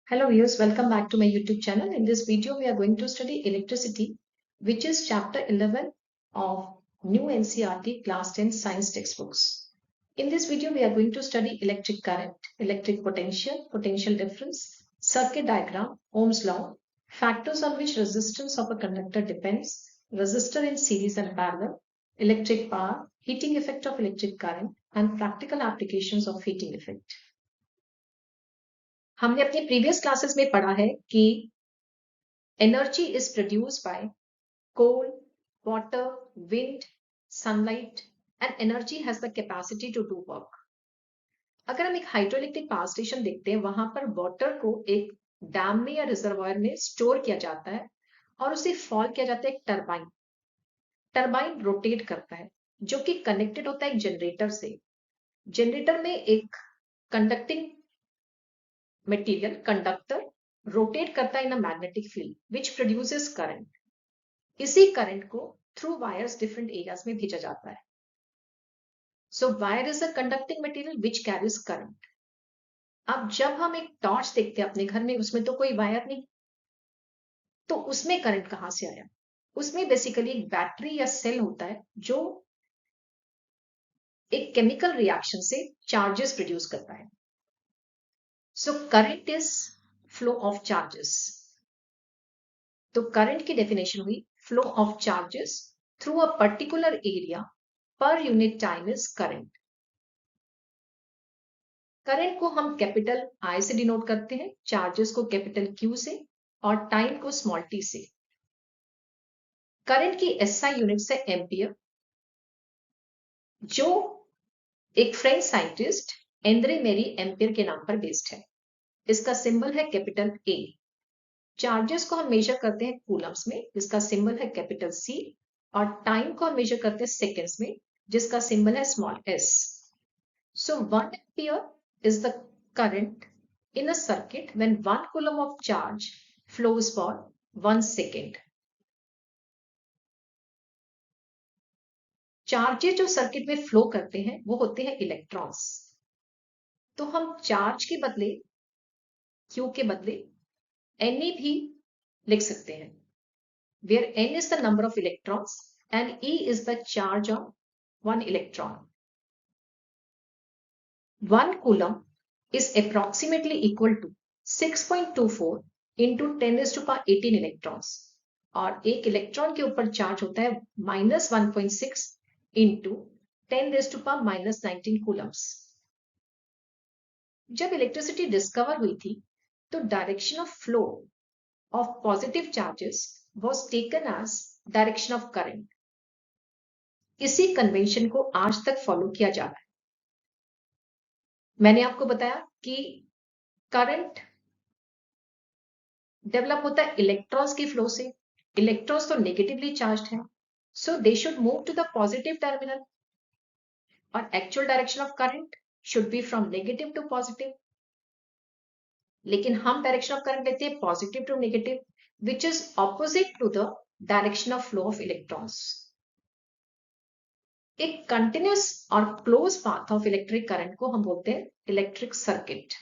Hello viewers, welcome back to my YouTube channel. In this video, we are going to study electricity, which is chapter 11 of new NCERT class 10 science textbooks. In this video, we are going to study electric current, electric potential, potential difference, circuit diagram, Ohm's law, factors on which resistance of a conductor depends, resistor in series and parallel, electric power, heating effect of electric current, and practical applications of heating effect. हमने अपने previous classes में पढ़ा है कि energy is produce by coal, water, wind, sunlight and energy has the capacity to do work. अगर हम एक hydroelectric power station देखते हैं, वहां पर वाटर को एक डैम में या रिजर्वायर में स्टोर किया जाता है और उसे फॉल किया जाता है एक टरबाइन। टरबाइन रोटेट करता है जो कि कनेक्टेड होता है एक जनरेटर से। जनरेटर में एक कंडक्टिंग मटेरियल कंडक्टर रोटेट करता है in a magnetic field which produces current. इसी करंट को थ्रू वायर्स डिफरेंट एरियाज में भेजा जाता है। So wire is a conducting material which carries current. अब जब हम एक टॉर्च देखते हैं अपने घर में, उसमें तो कोई वायर नहीं, तो उसमें करंट कहां से आया? उसमें बेसिकली एक बैटरी या सेल होता है जो एक केमिकल रिएक्शन से चार्जेस प्रोड्यूस करता है। So current is flow of charges. तो करंट की डेफिनेशन हुई flow of charges through a particular area per unit time is current. Current को हम कैपिटल आई से डिनोट करते हैं, चार्जेस को कैपिटल क्यू से और टाइम को स्मॉल टी से। करंट की एसआई यूनिट्स है एम्पियर, जो एक फ्रेंच साइंटिस्ट एंद्रे मेरी एम्पियर के नाम पर बेस्ड है। इसका सिंबल है कैपिटल ए। चार्जेस को हम मेजर करते हैं कूलम्स में, जिसका सिंबल है कैपिटल सी, और टाइम को हम मेजर करते हैं सेकेंड्स में, जिसका सिंबल है small S. So 1 ampere is the current in a circuit when 1 coulomb of charge flows for 1 second. Charges जो सर्किट में फ्लो करते हैं वो होते हैं इलेक्ट्रॉन्स। तो हम चार्ज के बदले, क्यू के बदले Na भी लिख सकते हैं, where N is the number of electrons and E is the charge on one electron. 1 coulomb is approximately equal to 6.24 into 10 raised to power 18 electrons, और एक इलेक्ट्रॉन के ऊपर चार्ज होता है -1.6 into 10 raised to power -19 coulombs. जब electricity discover हुई थी तो direction of flow of positive charges was taken as direction of current. इसी कन्वेंशन को आज तक फॉलो किया जा रहा है। मैंने आपको बताया कि करंट डेवलप होता है इलेक्ट्रॉन्स की फ्लो से। इलेक्ट्रॉन्स तो नेगेटिवली चार्ज्ड है, so they should move to the positive terminal, और actual direction of current should be from negative to positive. लेकिन हम डायरेक्शन ऑफ करंट लेते हैं positive to negative, which is opposite to the direction of flow of electrons. एक continuous और close path of electric current को हम बोलते हैं इलेक्ट्रिक सर्किट।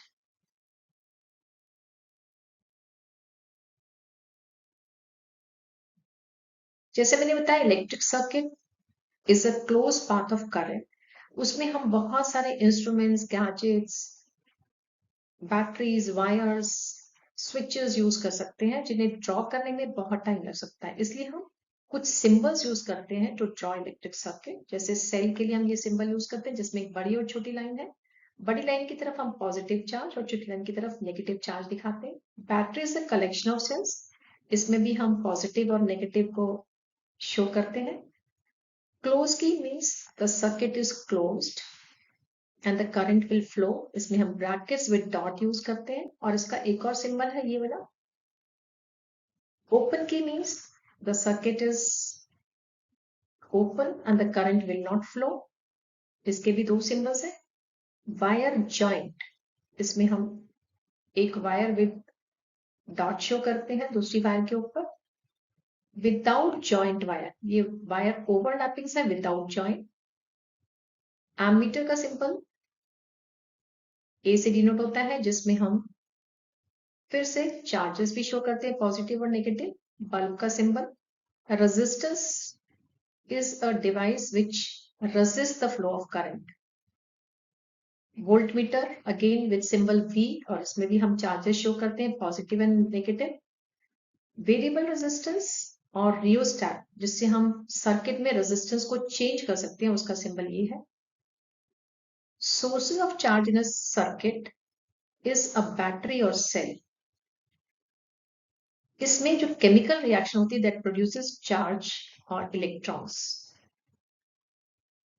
जैसे मैंने बताया, electric circuit is a close path of current. उसमें हम बहुत सारे instruments, gadgets, batteries, wires, switches use कर सकते हैं, जिन्हें ड्रॉ करने में बहुत टाइम लग सकता है। इसलिए हम कुछ सिंबल्स यूज करते हैं टू ड्रॉ इलेक्ट्रिक सर्किट। जैसे सेल के लिए हम ये सिंबल यूज करते हैं, जिसमें एक बड़ी और छोटी लाइन है। बड़ी लाइन की तरफ हम पॉजिटिव चार्ज और छोटी लाइन की तरफ नेगेटिव चार्ज दिखाते हैं। Battery is a collection of cells, इसमें भी हम पॉजिटिव और नेगेटिव को शो करते हैं। क्लोज की means the circuit is closed end the current will flow. इसमें हम ब्रैकेट्स विद डॉट यूज करते हैं, और इसका एक और सिंबल है ये वाला। ओपन की means the circuit is open and the current will not flow. इसके भी दो सिंबल्स है। वायर जॉइंट, इसमें हम एक वायर विद डॉट शो करते हैं दूसरी वायर के ऊपर। विदाउट जॉइंट वायर, ये वायर ओवरलैपिंग है विदाउट जॉइंट। एमीटर का सिंबल ए से डिनोट होता है, जिसमें हम फिर से चार्जेस भी शो करते हैं पॉजिटिव और नेगेटिव. बल्ब का symbol. Resistance is a device which resist the flow of current. Voltmeter again with symbol V, और इसमें भी हम चार्जेस शो करते हैं positive and negative. Variable resistance और रियोस्टैट, जिससे हम सर्किट में रेजिस्टेंस को चेंज कर सकते हैं, उसका सिंबल ये है. Sources of charge in a circuit is a battery और सेल. इसमें जो केमिकल रिएक्शन होती है दैट प्रोड्यूसेस चार्ज और इलेक्ट्रॉन्स.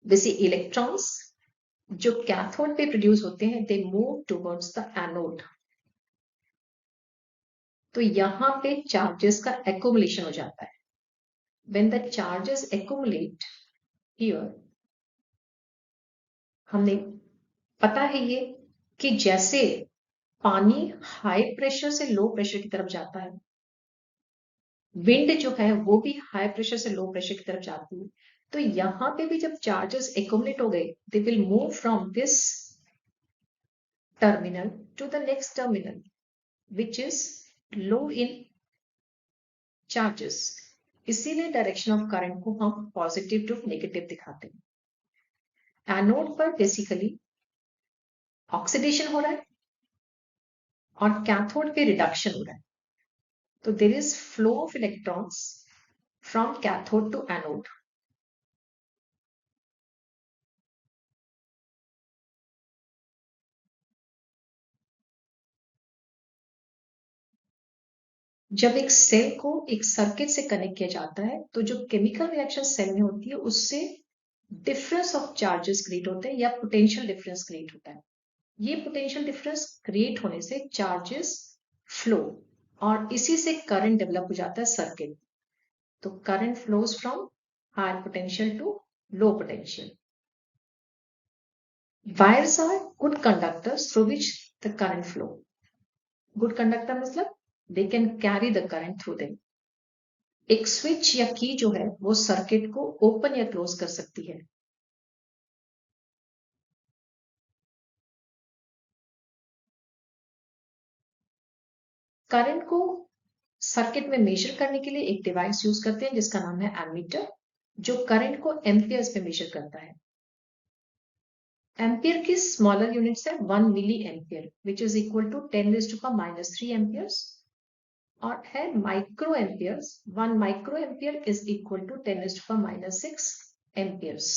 वैसे इलेक्ट्रॉन्स जो कैथोड पे प्रोड्यूस होते हैं they move towards the anode. तो यहां पे चार्जेस का एक्युमुलेशन हो जाता है. When the charges accumulate here, हमने पता है ये कि जैसे पानी हाई प्रेशर से लो प्रेशर की तरफ जाता है, विंड जो है वो भी हाई प्रेशर से लो प्रेशर की तरफ जाती है. तो यहां पे भी जब चार्जेस एक्युमुलेट हो गए, they will move from this terminal to the next terminal which is low in charges. इसीलिए डायरेक्शन ऑफ करंट को हम पॉजिटिव टू नेगेटिव दिखाते हैं. एनोड पर बेसिकली ऑक्सीडेशन हो रहा है और कैथोड पे रिडक्शन हो रहा है. तो there is flow of electrons from cathode to anode. जब एक सेल को एक सर्किट से कनेक्ट किया जाता है तो जो केमिकल रिएक्शन सेल में होती है उससे डिफरेंस ऑफ चार्जेस क्रिएट होते हैं या पोटेंशियल डिफरेंस क्रिएट होता है. ये पोटेंशियल डिफरेंस क्रिएट होने से चार्जेस फ्लो और इसी से करंट डेवलप हो जाता है सर्किट. तो current flows from high potential to low potential. Wires are good conductors through which the current flow. Good conductor मतलब they can carry the current through them. एक switch या की जो है वो सर्किट को ओपन या क्लोज कर सकती है. करंट को सर्किट में मेजर करने के लिए एक डिवाइस यूज करते हैं जिसका नाम है एमीटर, जो करंट को एम्पियर्स में मेजर करता है. एम्पियर की स्मॉलर यूनिट्स है 1 milli ampere which is equal to 10⁻³ amperes, और है micro amperes. 1 micro ampere is equal to 10⁻⁶ amperes.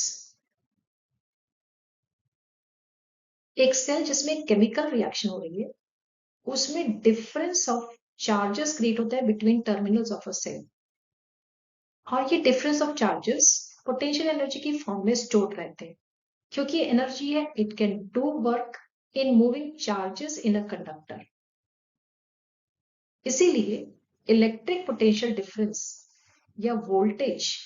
एक सेल जिसमें केमिकल रिएक्शन हो रही है उसमें डिफरेंस ऑफ चार्जेस क्रिएट होता है between terminals of a cell, और ये difference of charges potential energy की फॉर्म में स्टोर रहते हैं. क्योंकि एनर्जी है it can do work in moving charges in a conductor. इसीलिए इलेक्ट्रिक पोटेंशियल डिफरेंस या voltage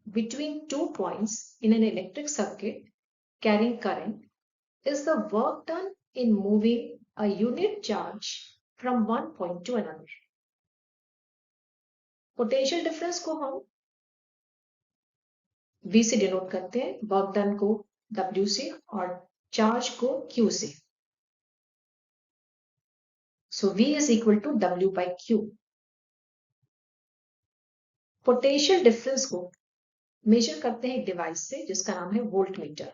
between 2 points in an electric circuit carrying current is the work done in moving a unit charge from one point to another. Potential difference को हम V से denote करते हैं, work done को W से और charge को Q से. So V is equal to W by Q. Potential difference को मेजर करते हैं एक डिवाइस से जिसका नाम है वोल्टमीटर.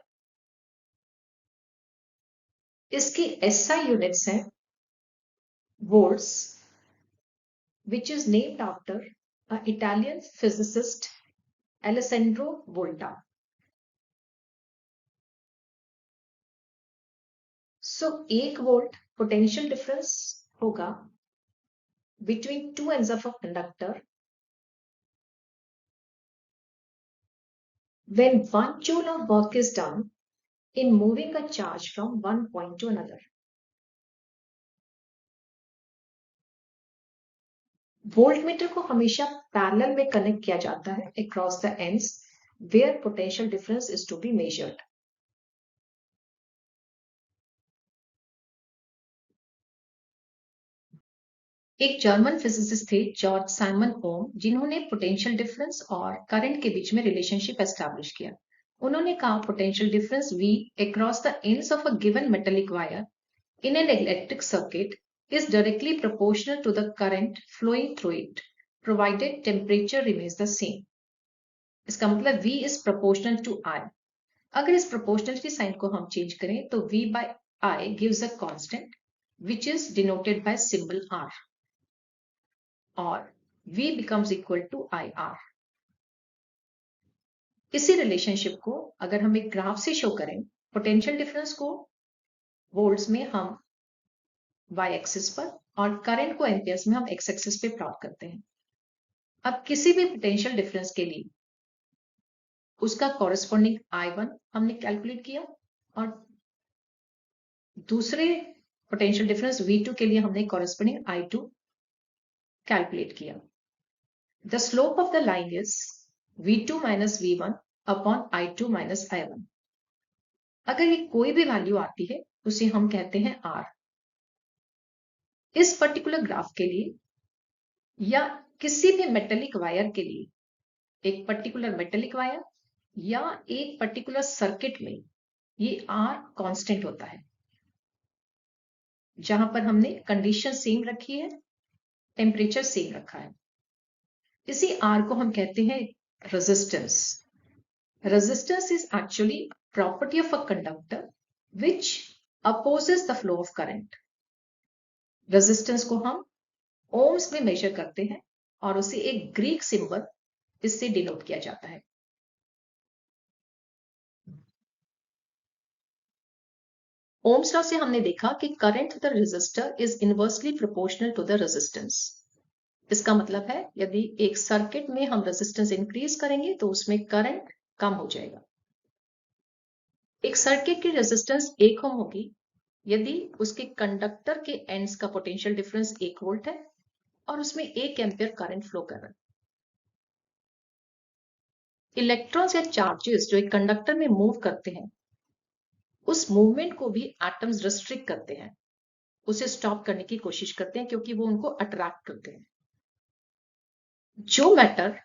इसकी SI यूनिट्स हैं volts, which is named after an Italian physicist Alessandro Volta. So 1 volt potential difference होगा between 2 ends of a conductor when 1 joule of work is done in moving a charge from one point to another. Voltmeter को हमेशा parallel में connect किया जाता है across the ends where potential difference is to be measured. एक German physicist थे George Simon ओम, जिन्होंने potential difference और करंट के बीच में रिलेशनशिप एस्टैब्लिश किया. उन्होंने कहा potential difference V across the ends of a given metallic wire in an electric circuit is directly proportional to the current flowing through it, provided temperature remains the same. इसका मतलब V is proportional to I. अगर इस proportionality sign को हम change करें तो V by I gives a constant which is denoted by symbol R, और V becomes equal to IR. इसी रिलेशनशिप को अगर हम एक ग्राफ से शो करें, पोटेंशियल डिफरेंस को वोल्ट्स में हम y एक्सिस पर और करंट को एम्पियर्स में हम x एक्सिस पे प्लॉट करते हैं. अब किसी भी पोटेंशियल डिफरेंस के लिए उसका कॉरेस्पॉन्डिंग I1 हमने कैलकुलेट किया और दूसरे पोटेंशियल डिफरेंस V2 के लिए हमने कॉरेस्पॉन्डिंग I2 कैलकुलेट किया. The slope of the line is V2 minus V1 upon I2 minus I1. अगर ये कोई भी वैल्यू आती है उसे हम कहते हैं R. इस पर्टिकुलर ग्राफ के लिए या किसी भी मेटेलिक वायर के लिए, एक पर्टिकुलर मेटेलिक वायर या एक पर्टिकुलर सर्किट में ये R कांस्टेंट होता है. जहां पर हमने कंडीशन सेम रखी है, टेम्परेचर सेम रखा है. इसी R को हम कहते हैं resistance. Resistance is actually property of a conductor which opposes the flow of current. Resistance को हम ओम्स में मेजर करते हैं और उसे एक ग्रीक सिंबल इससे डिनोट किया जाता है. ओम्स लॉ से हमने देखा कि current the resistor is inversely proportional to the resistance. इसका मतलब है यदि एक सर्किट में हम रेजिस्टेंस इंक्रीज करेंगे तो उसमें करंट कम हो जाएगा. एक सर्किट की रेजिस्टेंस 1 ओम होगी यदि उसके कंडक्टर के एंड्स का पोटेंशियल डिफरेंस 1 वोल्ट है और उसमें 1 एम्पियर करंट फ्लो कर रहा है. इलेक्ट्रॉन्स या चार्जेस जो एक कंडक्टर में मूव करते हैं, उस मूवमेंट को भी एटम्स रिस्ट्रिक्ट करते हैं, उसे स्टॉप करने की कोशिश करते हैं क्योंकि वो उनको अट्रैक्ट करते हैं. जो मैटर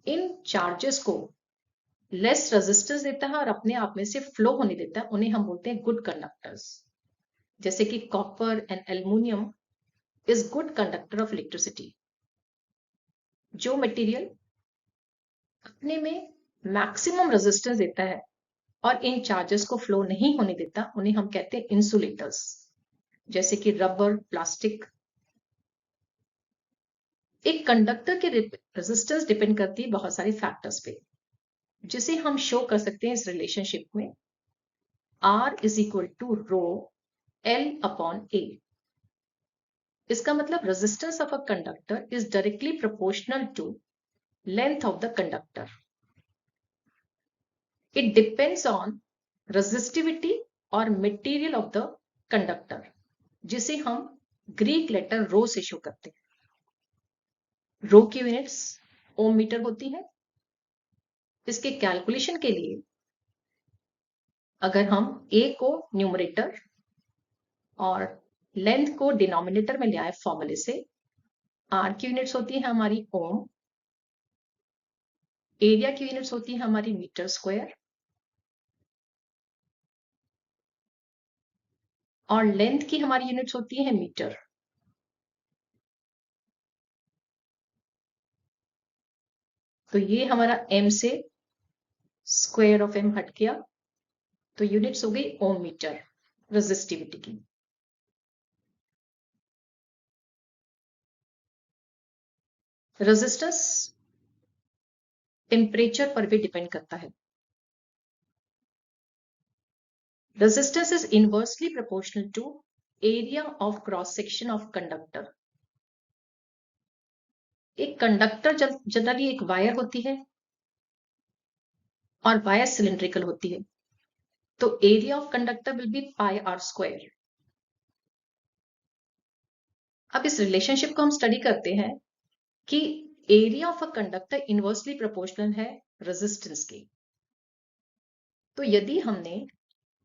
इन चार्जेस को लेस रेजिस्टेंस देता है और अपने आप में से फ्लो होने देता है, उन्हें हम बोलते हैं गुड कंडक्टर्स. जैसे कि copper and aluminium is good conductor of electricity. जो मटेरियल अपने में मैक्सिमम रेजिस्टेंस देता है और इन चार्जेस को फ्लो नहीं होने देता, उन्हें हम कहते हैं इंसुलेटर्स. जैसे कि रबर, प्लास्टिक. एक कंडक्टर के रेजिस्टेंस डिपेंड करती है बहुत सारे फैक्टर्स पे, जिसे हम शो कर सकते हैं इस रिलेशनशिप में. R is equal to rho L upon A. इसका मतलब resistance of a conductor is directly proportional to length of the conductor. It depends on resistivity और मटेरियल ऑफ द कंडक्टर, जिसे हम ग्रीक लेटर रो से show करते हैं. रो की units ओम metre होती है. इसके कैलकुलेशन के लिए अगर हम A को न्यूमरेटर और लेंथ को डिनोमिनेटर में ले आए फॉर्मूले से, R की यूनिट्स होती है हमारी ओम, एरिया की यूनिट्स होती है हमारी मीटर स्क्वायर, और लेंथ की हमारी यूनिट्स होती है मीटर. तो ये हमारा m से स्क्वायर ऑफ m हट गया, तो यूनिट्स हो गई ओम मीटर रेजिस्टिविटी की. रेजिस्टेंस टेम्परेचर पर भी डिपेंड करता है. Resistance is inversely proportional to area of cross section of conductor. एक कंडक्टर जनरली एक वायर होती है और वायर सिलिंड्रिकल होती है, तो area of conductor will be pi r square. अब इस रिलेशनशिप को हम स्टडी करते हैं कि area of a conductor inversely proportional है रेजिस्टेंस के. तो यदि हमने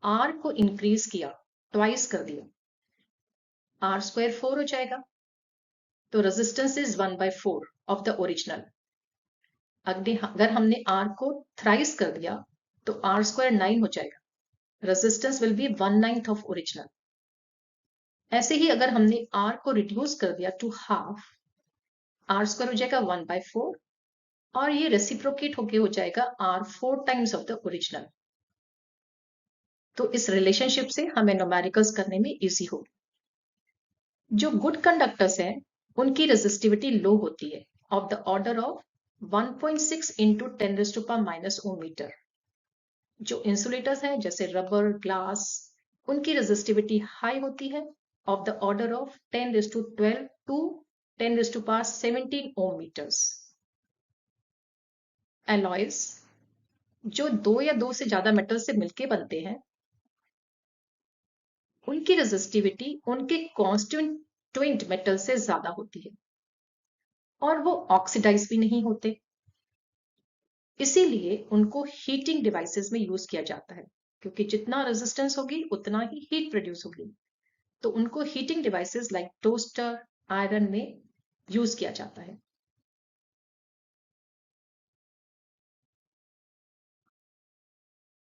R को इंक्रीज किया, ट्वाइस कर दिया, R स्क्वायर 4 हो जाएगा, तो resistance is 1/4 of the original. अगर हमने R को थ्राइस कर दिया तो R स्क्वायर 9 हो जाएगा. Resistance will be 1/9 of original. ऐसे ही अगर हमने r को रिड्यूस कर दिया टू हाफ, r स्क्वायर हो जाएगा 1/4 और ये रेसिप्रोकेट होके हो जाएगा r 4 times of the original. तो इस रिलेशनशिप से हमें न्यूमेरिकल्स करने में इजी हो। जो गुड कंडक्टर्स हैं उनकी रेजिस्टिविटी लो होती है of the order of 1.6 into 10⁻⁻⁻ metre. जो इंसुलेटर्स हैं जैसे रबर, ग्लास, उनकी रेजिस्टिविटी हाई होती है of the order of 10⁻12 to 10⁻17 ohm metres. Alloys जो दो या दो से ज्यादा मेटल से मिलके बनते हैं, उनकी रेजिस्टिविटी उनके कॉन्स्टिट्यूएंट मेटल से ज्यादा होती है और वो ऑक्सीडाइज भी नहीं होते, इसीलिए उनको हीटिंग डिवाइसेस में यूज किया जाता है, क्योंकि जितना रेजिस्टेंस होगी उतना ही हीट प्रोड्यूस होगी। तो उनको heating devices like toaster, iron में यूज किया जाता है।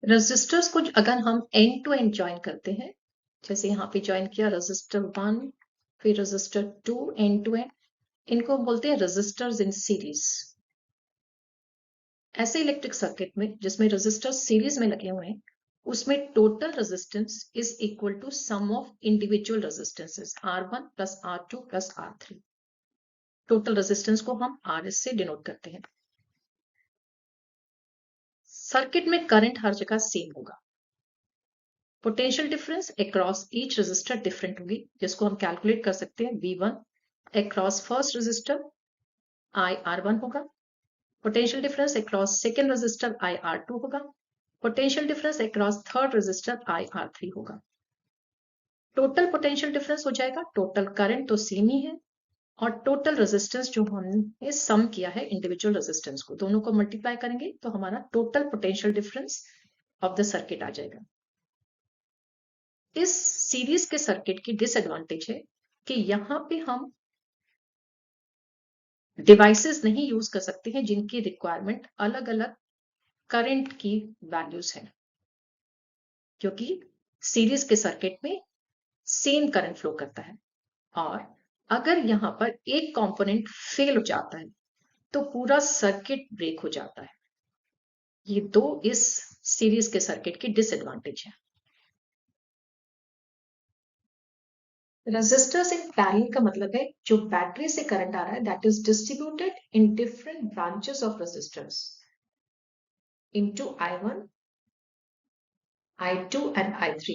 रेजिस्टर्स को अगर हम एंड टू एंड ज्वाइन करते हैं, जैसे यहाँ पे ज्वाइन किया रेजिस्टर 1 फिर रेजिस्टर 2 एंड टू एंड, इनको बोलते हैं रेजिस्टर्स इन सीरीज। ऐसे इलेक्ट्रिक सर्किट में जिसमें रेजिस्टर सीरीज में लगे हुए हैं, उसमें total resistance is equal to sum of individual resistances R1 plus R2 plus R3। Total resistance को हम RS से डिनोट करते हैं। सर्किट में करंट हर जगह सेम होगा। Potential difference across each resistor different होगी, जिसको हम कैलकुलेट कर सकते हैं। V1 across first resistor IR1 होगा। Potential difference across second resistor IR2 होगा। Potential difference across third resistor IR3 होगा। टोटल पोटेंशियल डिफरेंस हो जाएगा, टोटल करंट तो सेम ही है और टोटल रेजिस्टेंस जो हमने सम किया है इंडिविजुअल रेजिस्टेंस को, दोनों को मल्टीप्लाई करेंगे तो हमारा total potential difference of the circuit आ जाएगा। इस सीरीज के सर्किट की डिसएडवांटेज है कि यहां पे हम डिवाइसेस नहीं यूज कर सकते हैं जिनकी रिक्वायरमेंट अलग अलग करंट की वैल्यूज है, क्योंकि सीरीज के सर्किट में सेम करंट फ्लो करता है और अगर यहां पर एक कंपोनेंट फेल हो जाता है तो पूरा सर्किट ब्रेक हो जाता है। ये दो इस सीरीज के सर्किट की डिसएडवांटेज है। रेजिस्टर्स इन पैरेलल का मतलब है जो बैटरी से करंट आ रहा है that is distributed in different branches of resistors into I1, I2 and I3।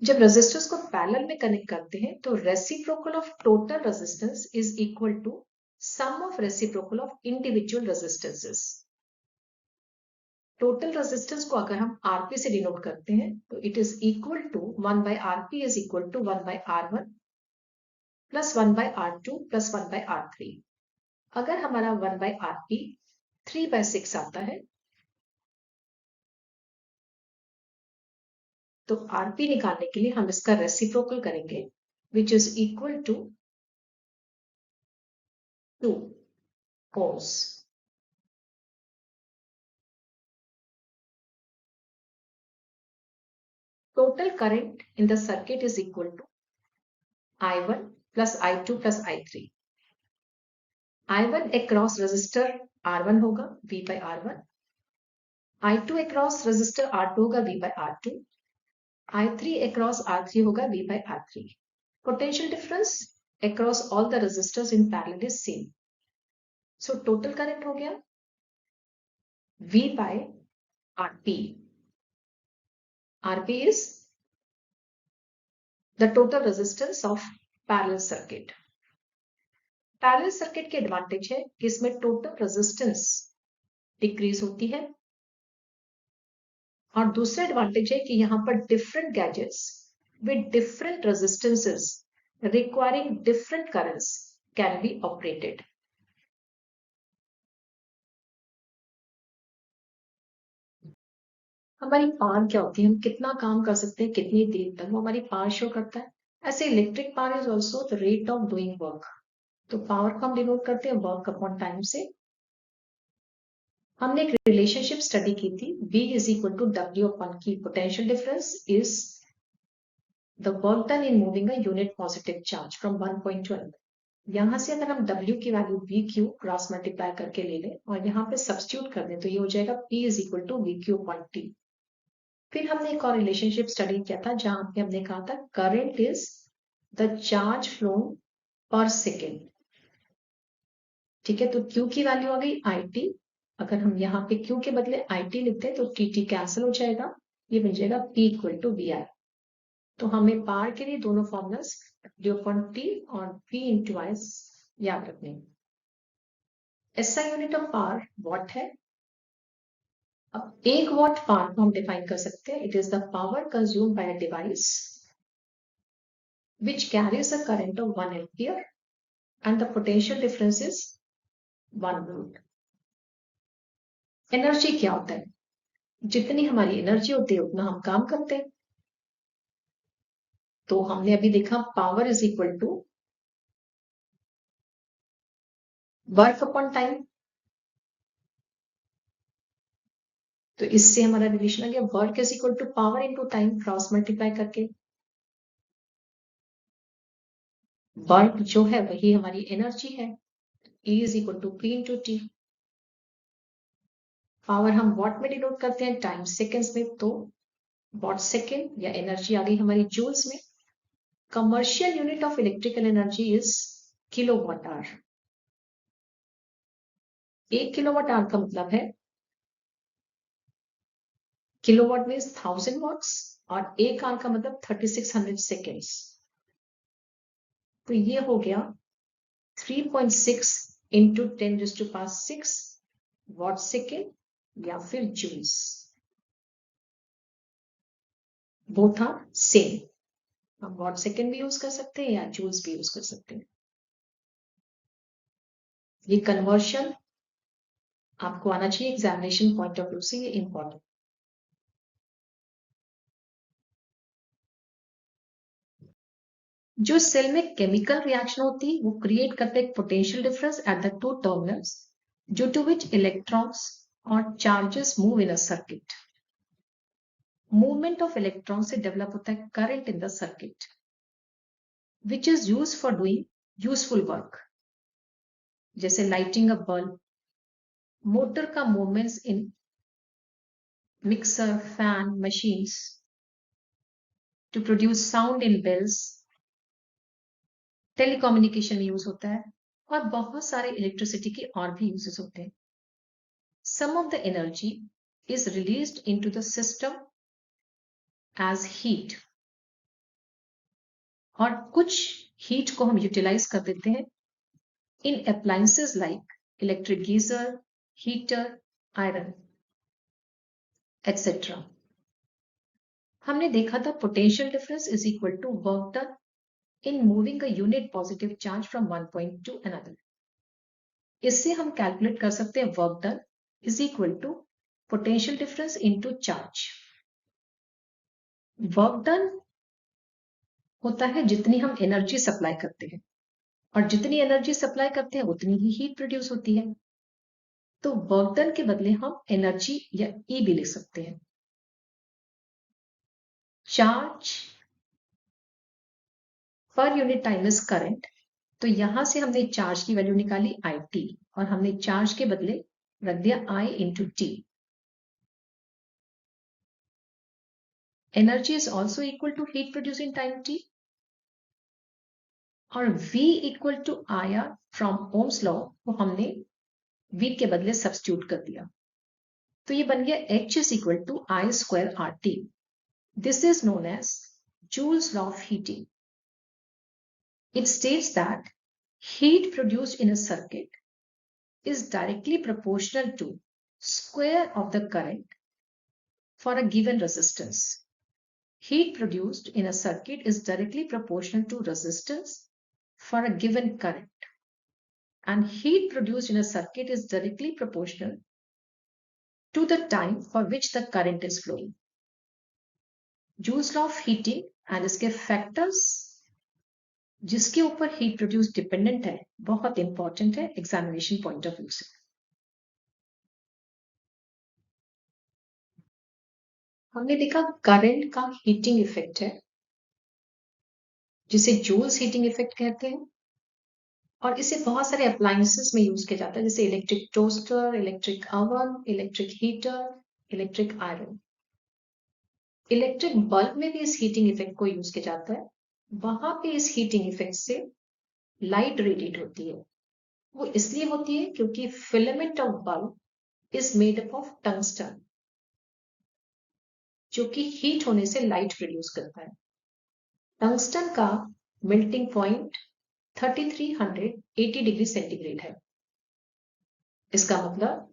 जब रेजिस्टर्स को पैरेलल में कनेक्ट करते हैं तो reciprocal of total resistance is equal to sum of reciprocal of individual resistances. Total resistance को अगर हम Rp से डिनोट करते हैं तो it is equal to 1/Rp is equal to 1/R1 plus 1/R2 plus 1/R3। अगर हमारा 1/Rp 3/6 आता है तो Rp निकालने के लिए हम इसका रेसिप्रोकल करेंगे which is equal to 2 ohms। Total current in the circuit is equal to I1 plus I2 plus I3। I1 across resistor R1 होगा V by R1, I2 across resistor R2 होगा V by R2, I3 across R3 होगा V by R3। Potential difference across all the resistors in parallel is same. So total current हो गया V by RP। RP is the total resistance of parallel circuit। Parallel circuit के advantage है कि इसमें total resistance decrease होती है और दूसरा एडवांटेज है कि यहां पर different gadgets with different resistances requiring different currents can be operated. हमारी पावर क्या होती है, हम कितना काम कर सकते हैं कितनी देर तक, वो हमारी पावर शो करता है। ऐसे electric power is also the rate of doing work. तो पावर को हम डिनोट करते हैं वर्क अपॉन टाइम से। हमने एक रिलेशनशिप स्टडी की थी, V is equal to W upon की potential difference is the work done in moving a unit positive charge from 1 point to another. यहाँ से अगर हम W की वैल्यू VQ क्रॉस मल्टीप्लाई करके ले लें और यहाँ पे सब्स्टिट्यूट कर दें तो ये हो जाएगा P is equal to VQ upon T। फिर हमने एक और रिलेशनशिप स्टडी किया था जहां पे हमने कहा था current is the charge flow पर सेकेंड। ठीक है, तो Q की वैल्यू आ गई IT। अगर हम यहाँ पे Q के बदले IT लिखते हैं तो TT कैंसिल हो जाएगा, ये बन जाएगा P इक्वल टू VI। तो हमें पावर के लिए दोनों फॉर्मूलास T और P इंटू I याद रखने। SI unit of power what है। अब 1 वॉट पावर को हम डिफाइन कर सकते हैं, it is the power consume by a device which carries a current of 1 ampere and the potential difference is 1 volt। Energy क्या होता है, जितनी हमारी एनर्जी होती है उतना हम काम करते हैं। तो हमने अभी देखा power is equal to work upon time. तो इससे हमारा रिलेशन आ गया work is equal to power into time cross multiply करके। वर्क जो है वही हमारी एनर्जी है, E is equal to P into T. Power हम वॉट में डिनोट करते हैं, टाइम सेकेंड्स में, तो वॉट सेकेंड या एनर्जी आ गई हमारी जूल्स में। Commercial unit of electrical energy is kilowatt hour. 1 kilowatt hour का मतलब है, किलोवाट मीन्स 1000 वॉट्स और 1 आवर का मतलब 3600 सेकेंड्स। तो ये हो गया 3.6 इंटू 10⁻⁶ वॉट सेकेंड या फिर जूल्स। Both are same. हम वॉट सेकेंड भी यूज कर सकते हैं या जूल्स भी यूज कर सकते हैं। ये कन्वर्शन आपको आना चाहिए एग्जामिनेशन पॉइंट ऑफ व्यू से, ये इंपॉर्टेंट। जो सेल में केमिकल रिएक्शन होती है वो क्रिएट करते हैं potential difference at the two terminals due to which electrons और charges move in a circuit. Movement of electron से डेवलप होता है current in the circuit which is use for doing useful work, जैसे lighting a bulb, motor का movements in mixer, fan, machines to produce sound in bells, telecommunication में use होता है और बहुत सारे इलेक्ट्रिसिटी के और भी यूजेस होते हैं। Some of the energy is released into the system as heat और कुछ हीट को हम यूटिलाइज कर देते हैं in appliances like electric geyser, heater, iron etcetera. हमने देखा था potential difference is equal to work done in moving a unit positive charge from 1 point to another. इससे हम कैलकुलेट कर सकते हैं work done is equal to potential difference into charge. Work done होता है जितनी हम एनर्जी सप्लाई करते हैं और जितनी एनर्जी सप्लाई करते हैं उतनी ही हीट प्रोड्यूस होती है। तो वर्क डन के बदले हम एनर्जी या ई भी लिख सकते हैं। Charge per unit time is current, तो यहां से हमने चार्ज की वैल्यू निकाली IT और हमने चार्ज के बदले रख दिया I into T. Energy is also equal to heat produce in time T और V equal to IR from ohm's law को हमने V के बदले सब्स्टिट्यूट कर दिया, तो ये बन गया H is equal to I square RT। This is known as Joule's law of heating. It states that heat produced in a circuit is directly proportional to square of the current for a given resistance. Heat produced in a circuit is directly proportional to resistance for a given current. And heat produced in a circuit is directly proportional to the time for which the current is flowing. Joule's law of heating and इसके factors जिसके ऊपर heat produce dependent है बहुत important है examination point of view से। हमने देखा current का हीटिंग इफेक्ट है जिसे जूल्स हीटिंग इफेक्ट कहते हैं। और इसे बहुत सारे अप्लायंसेस में यूज किया जाता है, जैसे electric toaster, electric oven, electric heater, electric iron. Electric bulb में भी इस हीटिंग इफेक्ट को यूज किया जाता है। वहां पे इस हीटिंग इफेक्ट से लाइट रेडिएट होती है। वो इसलिए होती है क्योंकि filament of bulb is made up of tungsten, जो कि हीट होने से लाइट प्रोड्यूस करता है। टंगस्टन का मेल्टिंग पॉइंट 3380 डिग्री सेंटीग्रेड है। इसका मतलब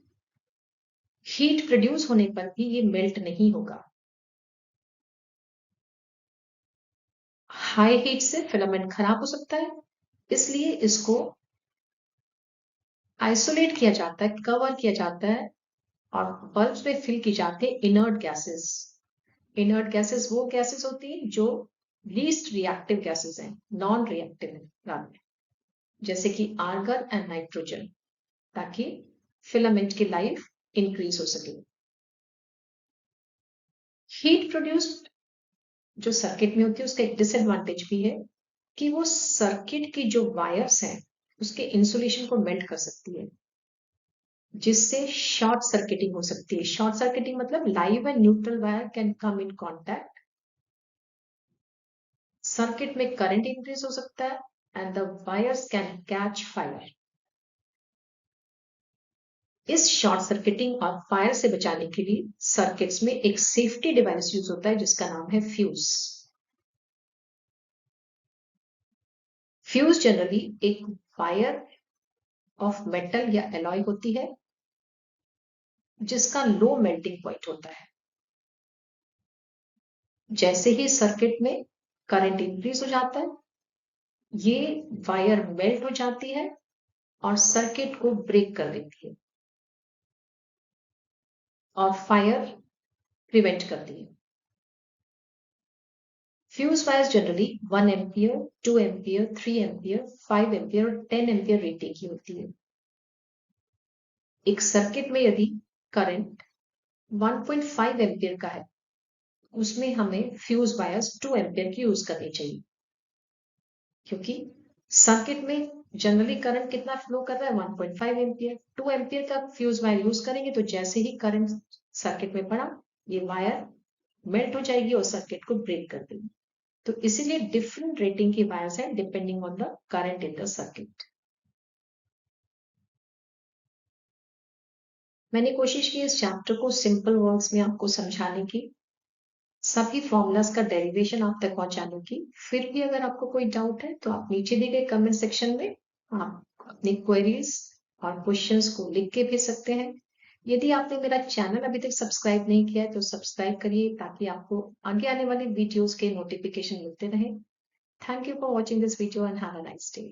हीट प्रोड्यूस होने पर भी ये मेल्ट नहीं होगा। हाई हीट से फिलामेंट खराब हो सकता है, इसलिए इसको आइसोलेट किया जाता है, कवर किया जाता है, और बल्ब में फिल की जाती है इनर्ट गैसेस। इनर्ट गैसेस वो गैसेस होती हैं जो लीस्ट रिएक्टिव गैसेस हैं, नॉन रिएक्टिव, जैसे कि आर्गन एंड नाइट्रोजन, ताकि फिलामेंट की लाइफ इंक्रीज हो सके। हीट प्रोड्यूस्ड जो सर्किट में होती है उसका एक डिसएडवांटेज भी है कि वो सर्किट की जो वायर्स हैं उसके इंसुलेशन को मेल्ट कर सकती है, जिससे शॉर्ट सर्किटिंग हो सकती है। शॉर्ट सर्किटिंग मतलब live and neutral wire can come in contact, circuit में करंट इंक्रीज हो सकता है, and the wires can catch fire. इस शॉर्ट सर्किटिंग और फायर से बचाने के लिए सर्किट्स में एक सेफ्टी डिवाइस यूज होता है जिसका नाम है फ्यूज। फ्यूज जनरली एक वायर ऑफ मेटल या एलॉय होती है जिसका लो मेल्टिंग पॉइंट होता है। जैसे ही सर्किट में करंट इंक्रीज हो जाता है, ये वायर मेल्ट हो जाती है और सर्किट को ब्रेक कर देती है और फायर प्रिवेंट करती है। Fuse wires generally 1 ampere, 2 ampere, 3 ampere, 5 ampere और 10 एम्पियर रेटिंग की होती है। एक सर्किट में यदि करंट 1.5 एम्पियर का है, उसमें हमें फ्यूज वायर्स 2 एम्पियर की यूज करनी चाहिए, क्योंकि सर्किट में जनरली करंट कितना फ्लो कर रहा है, 1.5 एम्पियर। 2 एम्पियर का फ्यूज वायर यूज करेंगे तो जैसे ही करंट सर्किट में पड़ा, ये वायर मेल्ट हो जाएगी और सर्किट को ब्रेक कर देगी। तो इसीलिए डिफरेंट रेटिंग की वायर्स है depending on the current in the circuit. मैंने कोशिश की इस चैप्टर को सिंपल वर्ड्स में आपको समझाने की, सभी फॉर्मूलाज का डेरिवेशन आप तक पहुंचाने की। फिर भी अगर आपको कोई डाउट है तो आप नीचे दिए गए कमेंट सेक्शन में आप अपनी क्वेरीज और क्वेश्चंस को लिख के भेज सकते हैं। यदि आपने मेरा चैनल अभी तक सब्सक्राइब नहीं किया है तो सब्सक्राइब करिए, ताकि आपको आगे आने वाले वीडियोस के नोटिफिकेशन मिलते रहे। Thank you for watching this video and have a nice day.